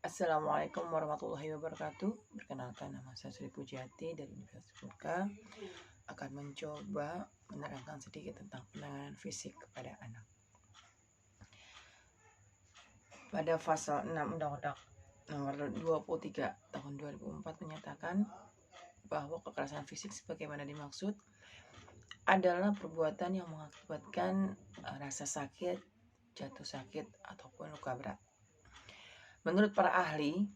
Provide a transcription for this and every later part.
Assalamualaikum warahmatullahi wabarakatuh. Perkenalkan, nama saya Sri Pujiati dari Universitas Murka. Akan mencoba menerangkan sedikit tentang penanganan fisik kepada anak. Pada pasal 6 Undang-Undang Nomor 23 Tahun 2004 menyatakan bahwa kekerasan fisik sebagaimana dimaksud adalah perbuatan yang mengakibatkan rasa sakit, jatuh sakit, ataupun luka berat. Menurut para ahli,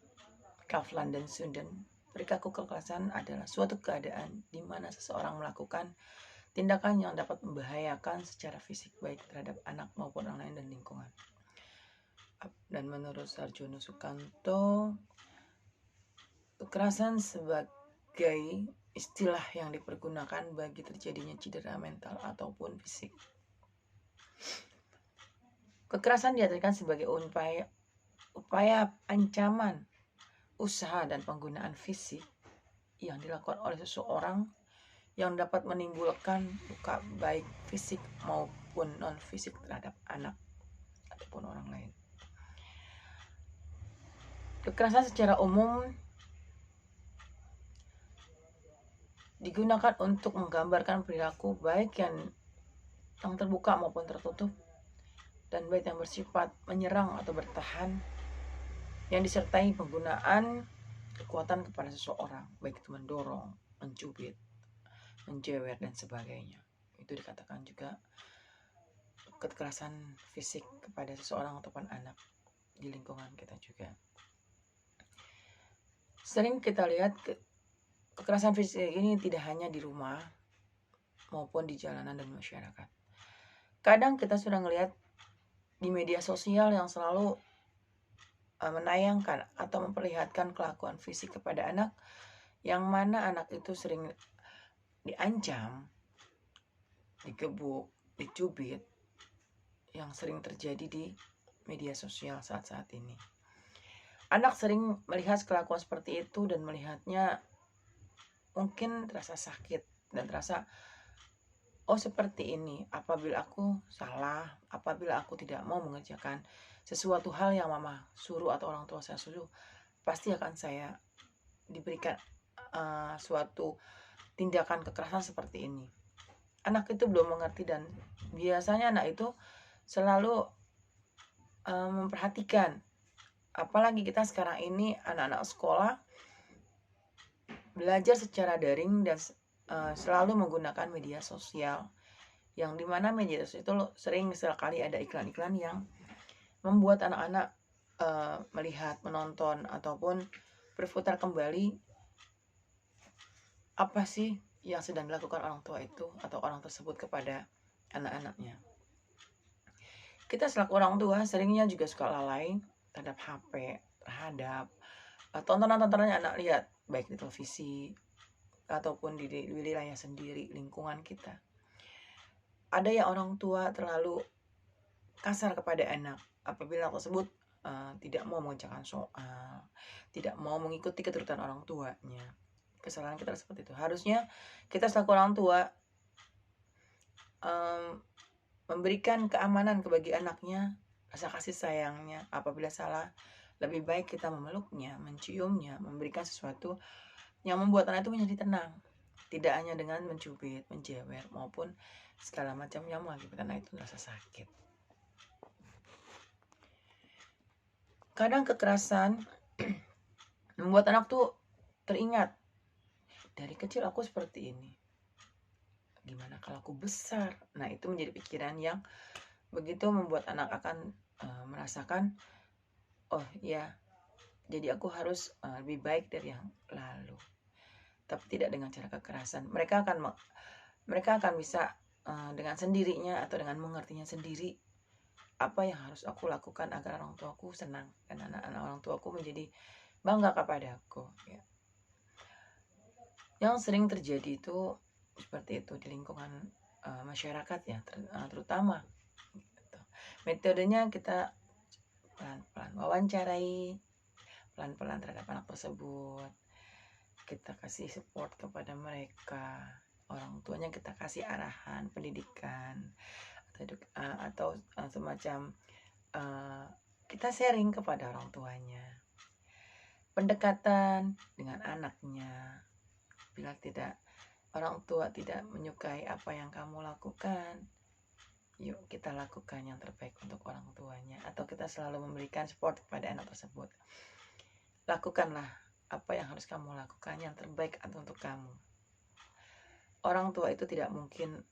Kavlan dan Sunden, perilaku kekerasan adalah suatu keadaan di mana seseorang melakukan tindakan yang dapat membahayakan secara fisik baik terhadap anak maupun orang lain dan lingkungan. Dan menurut Sarjono Sukanto, kekerasan sebagai istilah yang dipergunakan bagi terjadinya cedera mental ataupun fisik. Kekerasan diartikan sebagai upaya ancaman, usaha dan penggunaan fisik yang dilakukan oleh seseorang yang dapat menimbulkan luka baik fisik maupun non-fisik terhadap anak ataupun orang lain. Kekerasan secara umum digunakan untuk menggambarkan perilaku baik yang terbuka maupun tertutup dan baik yang bersifat menyerang atau bertahan yang disertai penggunaan kekuatan kepada seseorang, baik itu mendorong, mencubit, menjewer dan sebagainya. Itu dikatakan juga kekerasan fisik kepada seseorang ataupun anak di lingkungan kita juga. Sering kita lihat kekerasan fisik ini tidak hanya di rumah maupun di jalanan dan masyarakat. Kadang kita sudah melihat di media sosial yang selalu menayangkan atau memperlihatkan kelakuan fisik kepada anak, yang mana anak itu sering diancam, digebuk, dicubit, yang sering terjadi di media sosial saat-saat ini. Anak sering melihat kelakuan seperti itu dan melihatnya mungkin terasa sakit dan terasa, oh seperti ini, apabila aku salah, apabila aku tidak mau mengerjakan sesuatu hal yang mama suruh atau orang tua saya suruh, pasti akan saya diberikan suatu tindakan kekerasan seperti ini. Anak itu belum mengerti dan biasanya anak itu selalu memperhatikan. Apalagi kita sekarang ini anak-anak sekolah belajar secara daring dan selalu menggunakan media sosial, yang dimana media sosial itu sering sekali ada iklan-iklan yang membuat anak-anak melihat, menonton, ataupun berputar kembali apa sih yang sedang dilakukan orang tua itu atau orang tersebut kepada anak-anaknya. Kita selaku orang tua seringnya juga suka lalai terhadap HP, terhadap tontonan-tontonan yang anak lihat, baik di televisi ataupun di wilayah sendiri, lingkungan kita. Ada yang orang tua terlalu kasar kepada anak apabila tersebut tidak mau mengerjakan soal, tidak mau mengikuti keturutan orang tuanya. Kesalahan kita seperti itu. Harusnya kita selaku orang tua memberikan keamanan bagi anaknya, rasa kasih sayangnya. Apabila salah, lebih baik kita memeluknya, menciumnya, memberikan sesuatu yang membuat anak itu menjadi tenang. Tidak hanya dengan mencubit, menjewer, maupun segala macam yang mengakibatkan anak itu merasa sakit. Kadang kekerasan membuat anak tuh teringat, dari kecil aku seperti ini, gimana kalau aku besar? Nah, itu menjadi pikiran yang begitu membuat anak akan merasakan, oh ya, jadi aku harus lebih baik dari yang lalu. Tapi tidak dengan cara kekerasan. Mereka akan bisa dengan sendirinya atau dengan mengertinya sendiri apa yang harus aku lakukan agar orang tuaku senang dan anak-anak orang tuaku menjadi bangga kepadaku. Ya. Yang sering terjadi itu seperti itu di lingkungan masyarakat ya, terutama. Gitu. Metodenya kita pelan-pelan wawancarai, pelan-pelan terhadap anak tersebut. Kita kasih support kepada mereka, orang tuanya kita kasih arahan pendidikan atau semacam kita sharing kepada orang tuanya. pendekatan dengan anaknya. Bila orang tua tidak menyukai apa yang kamu lakukan, yuk kita lakukan yang terbaik untuk orang tuanya, atau kita selalu memberikan support kepada anak tersebut. Lakukanlah apa yang harus kamu lakukan yang terbaik untuk kamu. Orang tua itu tidak mungkin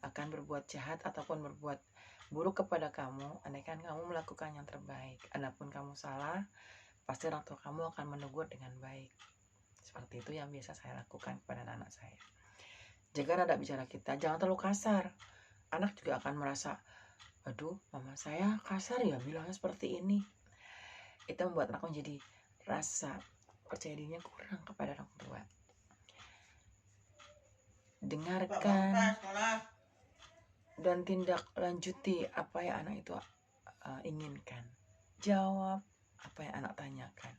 akan berbuat jahat ataupun berbuat buruk kepada kamu andaikan kamu melakukan yang terbaik. Adapun kamu salah, pasti orang tua kamu akan menegur dengan baik. Seperti itu yang biasa saya lakukan kepada anak saya. Jaga nada bicara kita, jangan terlalu kasar. Anak juga akan merasa, aduh mama saya kasar ya bilangnya seperti ini. Itu membuat anak menjadi rasa percaya dirinya kurang kepada orang tua. Dengarkan dan tindak lanjuti apa yang anak itu inginkan. Jawab apa yang anak tanyakan.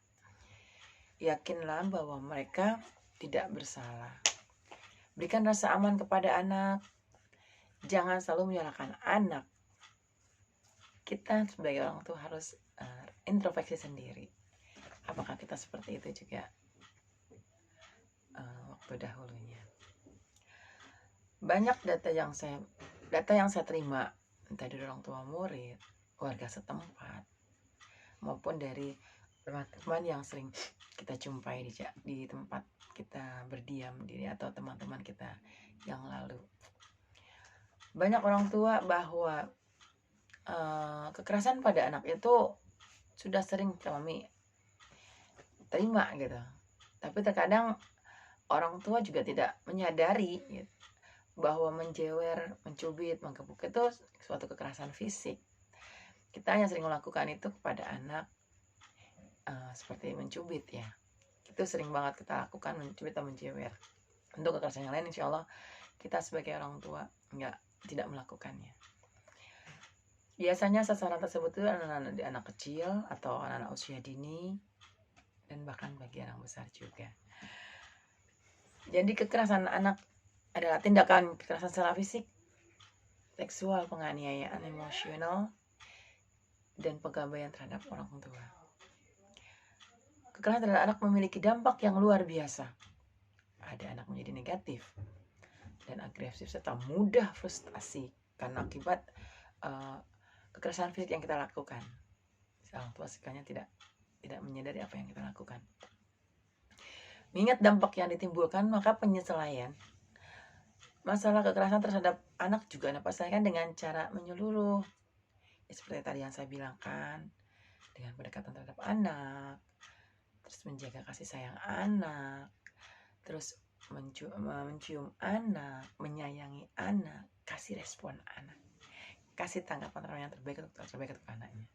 Yakinlah bahwa mereka tidak bersalah. Berikan rasa aman kepada anak. Jangan selalu menyalahkan anak. Kita sebagai orang tua harus introspeksi sendiri. Apakah kita seperti itu juga waktu dahulunya? Banyak data yang saya terima, entah dari orang tua murid, warga setempat, maupun dari teman-teman yang sering kita jumpai di tempat kita berdiam diri atau teman-teman kita yang lalu. Banyak orang tua bahwa kekerasan pada anak itu sudah sering kami terima gitu. Tapi terkadang orang tua juga tidak menyadari gitu, bahwa menjewer, mencubit, menggebuk itu suatu kekerasan fisik. Kita hanya sering melakukan itu kepada anak seperti mencubit ya. Itu sering banget kita lakukan, mencubit atau menjewer. Untuk kekerasan yang lain insya Allah kita sebagai orang tua tidak melakukannya. Biasanya sasaran tersebut itu anak kecil atau anak-anak usia dini dan bahkan bagi anak besar juga. Jadi kekerasan anak adalah tindakan kekerasan secara fisik, seksual, penganiayaan emosional, dan pengabaian terhadap orang tua. Kekerasan terhadap anak memiliki dampak yang luar biasa. Ada anak menjadi negatif dan agresif serta mudah frustasi karena akibat kekerasan fisik yang kita lakukan. Orang tua sekalinya tidak menyadari apa yang kita lakukan. Mengingat dampak yang ditimbulkan, maka penyesuaian masalah kekerasan terhadap anak juga dapat diselesaikan dengan cara menyeluruh. Ya, seperti tadi yang saya bilangkan, dengan pendekatan terhadap anak, terus menjaga kasih sayang anak, terus mencium anak, menyayangi anak, kasih respon anak, kasih tanggapan yang terbaik untuk anaknya.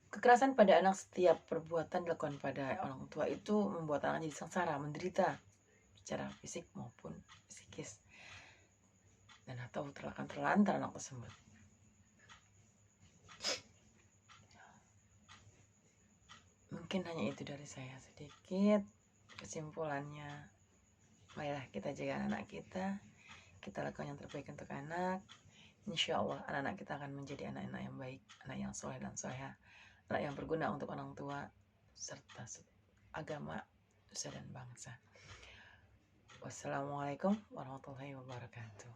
Kekerasan pada anak, setiap perbuatan dilakukan pada orang tua itu membuat anak jadi sengsara, menderita secara fisik maupun psikis, dan atau akan terlantar anak tersebut. Mungkin hanya itu dari saya sedikit. Kesimpulannya, marilah kita jaga anak kita lakukan yang terbaik untuk anak. Insya Allah anak-anak kita akan menjadi anak-anak yang baik, anak yang soleh dan soleha, anak yang berguna untuk orang tua serta agama, nusa dan bangsa. Wassalamualaikum warahmatullahi wabarakatuh.